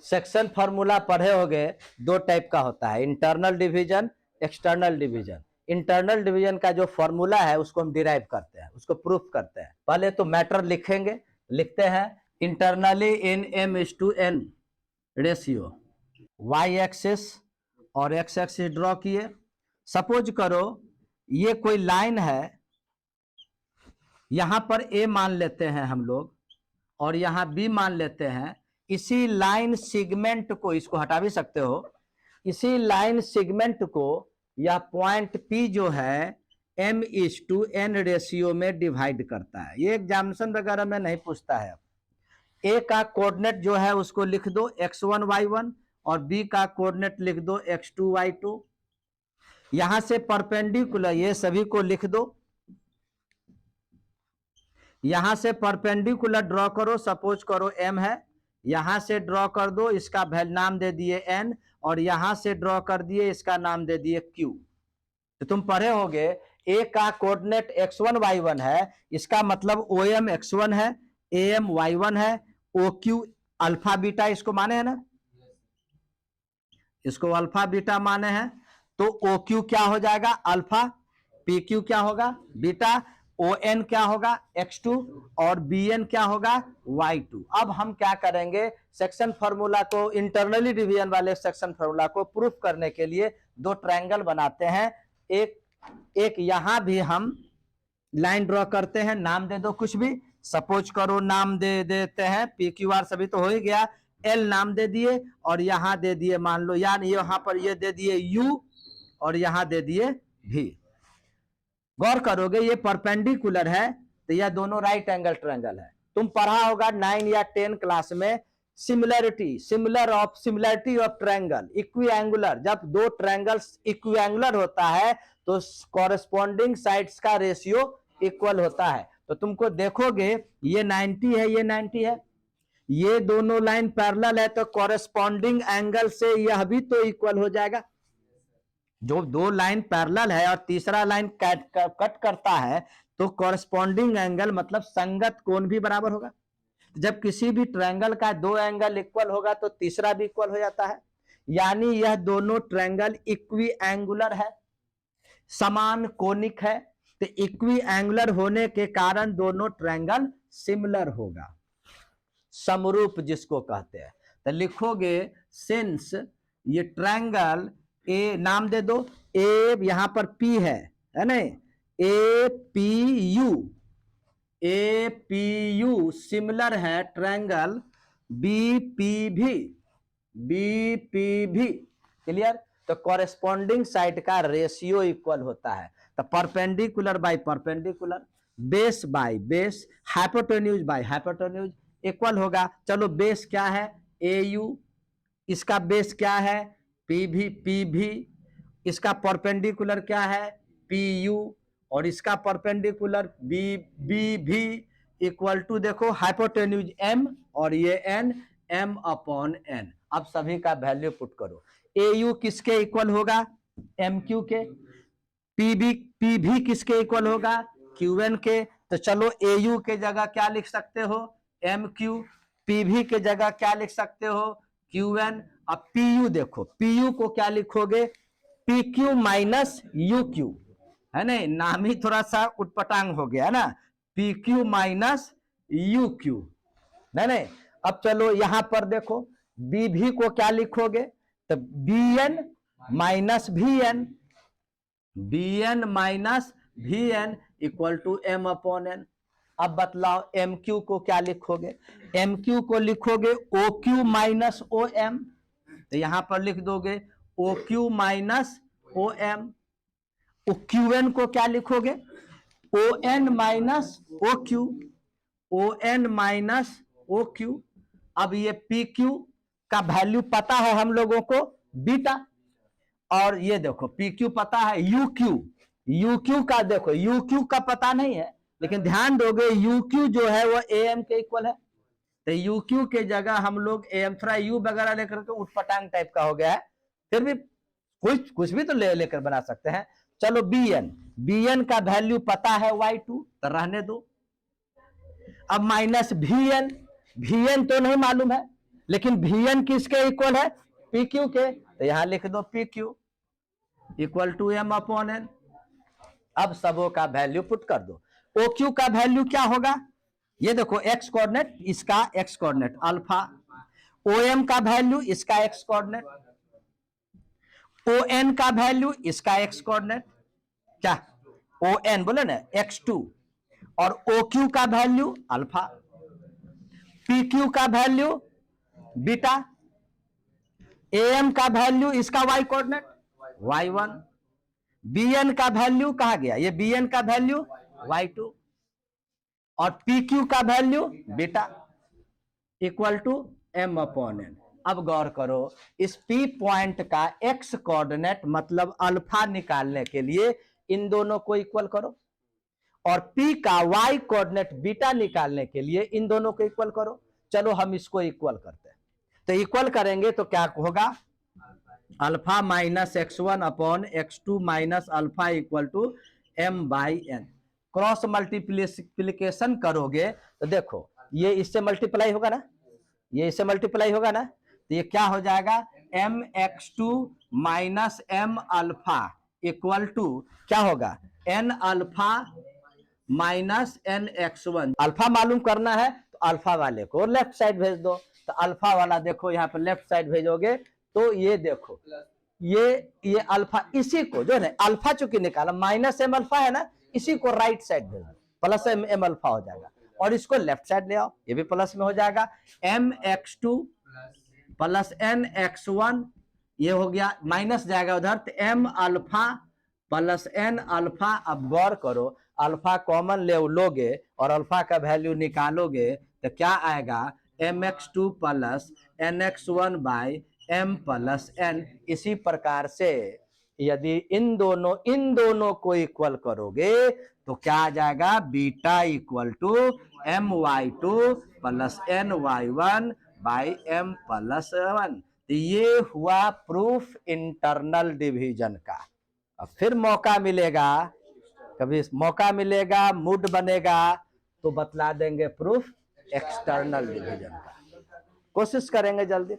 Section formula पढ़े होगे, दो टाइप का होता है, internal division, external division. Internal division का जो फॉर्मूला है उसको हम डिराइव करते हैं, उसको प्रूफ करते हैं। पहले तो मैटर लिखेंगे, लिखते हैं इंटरनली इन m/n रेशियो, y एक्सिस और x एक्सिस ड्रॉ किए। सपोज करो ये कोई लाइन है, यहां पर a मान लेते हैं हम लोग और यहां b मान लेते हैं। इसी लाइन सेगमेंट को, इसको हटा भी सकते हो, इसी लाइन सेगमेंट को यह पॉइंट P जो है m/n रेशियो में डिवाइड करता है। ये एग्जामिनेशन वगैरह में नहीं पूछता है। A का कोऑर्डिनेट जो है उसको लिख दो x1 y1 और B का कोऑर्डिनेट लिख दो x2 y2। यहां से परपेंडिकुलर ये सभी को लिख दो, यहां से परपेंडिकुलर ड्रॉ करो। सपोज करो m है, यहां से ड्रॉ कर दो, इसका नाम दे दिए n, और यहां से ड्रॉ कर दिए, इसका नाम दे दिए q। तो तुम पढ़े होगे a का कोऑर्डिनेट x1 y1 है, इसका मतलब OM x1 है, AM y1 है, OQ अल्फा बीटा इसको माने है ना, इसको अल्फा बीटा माने हैं। तो OQ क्या हो जाएगा अल्फा, PQ क्या होगा बीटा, ON क्या होगा x2 और BN क्या होगा y2। अब हम क्या करेंगे, सेक्शन फार्मूला को, इंटरनली डिवीजन वाले सेक्शन फार्मूला को प्रूफ करने के लिए दो ट्रायंगल बनाते हैं। एक यहां भी हम लाइन ड्रॉ करते हैं, नाम दे दो कुछ भी। सपोज करो नाम दे देते हैं PQR, सभी तो हो ही गया, L नाम दे दिए और यहां दे दिए मान लो यार यहां पर ये दे दिए U और यहां दे दिए V। गौर करोगे ये परपेंडिकुलर है तो यह दोनों राइट एंगल ट्रायंगल है। तुम पढ़ा होगा 9 या 10 क्लास में सिमिलरिटी ऑफ ट्रायंगल, इक्विएंगुलर। जब दो ट्रायंगल्स इक्विएंगुलर होता है तो कॉरेस्पॉन्डिंग साइड्स का रेशियो इक्वल होता है। तो तुमको देखोगे ये 90 है, ये 90 है, ये दोनों लाइन पैरेलल है तो कॉरेस्पॉन्डिंग एंगल से यह भी तो इक्वल हो जाएगा। जो दो लाइन पैरेलल है और तीसरा लाइन कट करता है तो कॉरेस्पॉन्डिंग एंगल मतलब संगत कोण भी बराबर होगा। जब किसी भी ट्रायंगल का दो एंगल इक्वल होगा तो तीसरा भी इक्वल हो जाता है। यानी यह दोनों ट्रायंगल इक्विएंगुलर है, समान कोनिक है, तो इक्विएंगुलर होने के कारण दोनों ट्रायंगल सिमिलर होगा, समरूप जिसको कहते हैं। तो लिखोगे सिंस ये ट्रायंगल ए, नाम दे दो ए, यहां पर P है ना, APU सिमिलर है ट्रायंगल BPV। क्लियर? तो कॉरेस्पॉन्डिंग साइड का रेशियो इक्वल होता है। तो perpendicular by perpendicular, base by base, hypotenuse by hypotenuse equal होगा। चलो बेस क्या है AU, इसका बेस क्या है PV, इसका परपेंडिकुलर क्या है PU और इसका परपेंडिकुलर BV इक्वल टू देखो हाइपोटेन्यूज M और ये M/n। अब सभी का वैल्यू पुट करो। AU किसके इक्वल होगा MQ के, PV किसके इक्वल होगा QN के। तो चलो AU के जगह क्या लिख सकते हो MQ, PV के जगह क्या लिख सकते हो QN। अब PU देखो, PU को क्या लिखोगे PQ माइनस UQ, है ना, नाम ही थोड़ा सा उटपटांग हो गया ना, PQ माइनस UQ, नहीं। अब चलो यहां पर देखो BV को क्या लिखोगे तो BN minus VN equal to M/n। अब बतलाओ MQ को क्या लिखोगे, MQ को लिखोगे OQ माइनस OM, तो यहां पर लिख दोगे OQ माइनस OM। QN को क्या लिखोगे ON माइनस OQ। अब ये PQ का वैल्यू पता है हम लोगों को बीटा, और ये देखो PQ पता है UQ का देखो, UQ का पता नहीं है लेकिन ध्यान दोगे UQ जो है वो AM के इक्वल है। तो UQ के जगह हम लोग AM, थोड़ा U वगैरह लेकर के उठपटांग टाइप का हो गया है, फिर भी कुछ भी तो लेकर बना सकते हैं। चलो BN का वैल्यू पता है Y2 तो रहने दो। अब माइनस VN तो नहीं मालूम है, लेकिन Vn किसके इक्वल है? PQ के, तो यहां लिख दो PQ equal to M upon N। अब सबों का वैल्यू पुट कर दो। OQ का वैल्यू क्या होगा? ये देखो एक्स कोऑर्डिनेट, इसका एक्स कोऑर्डिनेट अल्फा, OM का वैल्यू इसका एक्स कोऑर्डिनेट, ON का वैल्यू इसका एक्स कोऑर्डिनेट, क्या ON बोले ना x2, और OQ का वैल्यू अल्फा, PQ का वैल्यू बीटा, AM का वैल्यू इसका y कोऑर्डिनेट y1, BN का वैल्यू कहा गया, ये BN का वैल्यू y2, और PQ का value beta equal to M upon N। अब गौर करो, इस P पॉइंट का x कोऑर्डिनेट मतलब अल्फा निकालने के लिए इन दोनों को इक्वल करो, और P का y कोऑर्डिनेट बीटा निकालने के लिए इन दोनों को इक्वल करो। चलो हम इसको इक्वल करते हैं, तो इक्वल करेंगे तो क्या होगा? Alpha minus x1 upon x2 minus alpha equal to M by N। Cross multiplication करोगे तो देखो ये इससे मल्टीप्लाई होगा ना, ये इससे मल्टीप्लाई होगा ना, तो ये क्या हो जाएगा? mx2 minus m alpha equal to क्या होगा? n alpha minus n x1। Alpha मालूम करना है तो अल्फा वाले को लेफ्ट साइड भेज दो, तो अल्फा वाला देखो यहाँ पर लेफ्ट साइड भेजोगे तो ये देखो ये अल्फा, इसी को जो है अल्फा चूंकि निकाला माइनस m अल्फा है ना, इसी को राइट साइड भेज दो, प्लस m अल्फा हो जाएगा, और इसको लेफ्ट साइड ले आओ, ये भी प्लस में हो जाएगा। mx2 प्लस nx1, ये हो गया, माइनस जाएगा उधर, तो m alpha plus n alpha. अब गौर करो, अल्फा कॉमन ले लोगे और अल्फा का वैल्यू निकालोगे तो क्या आएगा? mx2 plus nx1 by m plus n। इसी प्रकार से यदि इन दोनों को इक्वल करोगे तो क्या आ जाएगा? Beta equal to my2 plus ny1 by m plus 1। तो ये हुआ प्रूफ इंटरनल डिवीजन का। अब फिर मौका मिलेगा, कभी मौका मिलेगा, मूड बनेगा तो बतला देंगे प्रूफ एक्सटर्नल डिवीजन का। कोशिश करेंगे जल्दी।